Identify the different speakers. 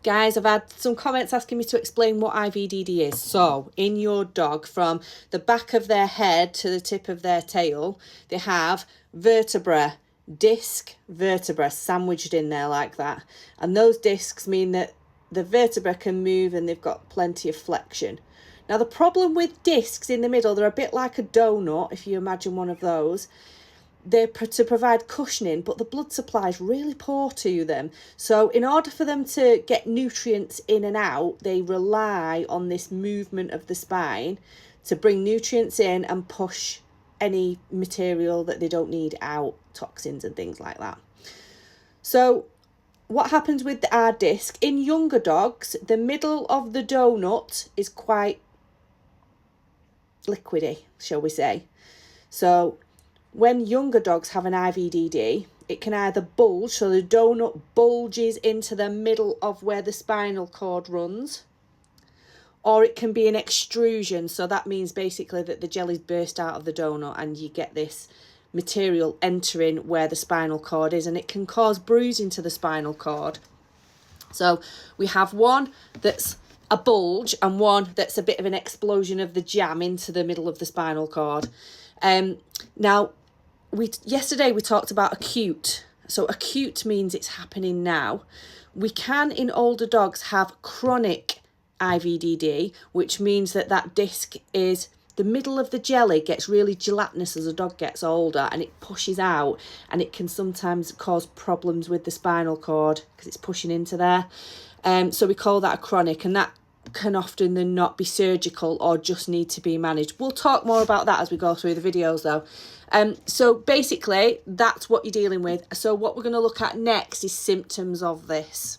Speaker 1: Guys, I've had some comments asking me to explain what IVDD is. So, in your dog, from the back of their head to the tip of their tail, they have disc vertebra sandwiched in there like that. And those discs mean that the vertebra can move and they've got plenty of flexion. Now, the problem with discs in the middle, they're a bit like a donut, if you imagine one of those. They're to provide cushioning, but the blood supply is really poor to them. So in order for them to get nutrients in and out, they rely on this movement of the spine to bring nutrients in and push any material that they don't need out, toxins and things like that. So what happens with our disc? In younger dogs, the middle of the donut is quite liquidy, shall we say. So when younger dogs have an IVDD, it can either bulge, so the donut bulges into the middle of where the spinal cord runs, or it can be an extrusion. So that means basically that the jelly's burst out of the donut and you get this material entering where the spinal cord is, and it can cause bruising to the spinal cord. So we have one that's a bulge and one that's a bit of an explosion of the jam into the middle of the spinal cord. Now, yesterday we talked about acute. So acute means it's happening now. We can, in older dogs, have chronic IVDD, which means that disc is the middle of the jelly gets really gelatinous as a dog gets older, and it pushes out, and it can sometimes cause problems with the spinal cord because it's pushing into there. So we call that a chronic, and that can often then not be surgical or just need to be managed. We'll talk more about that as we go through the videos though. So basically that's what you're dealing with. So what we're going to look at next is symptoms of this.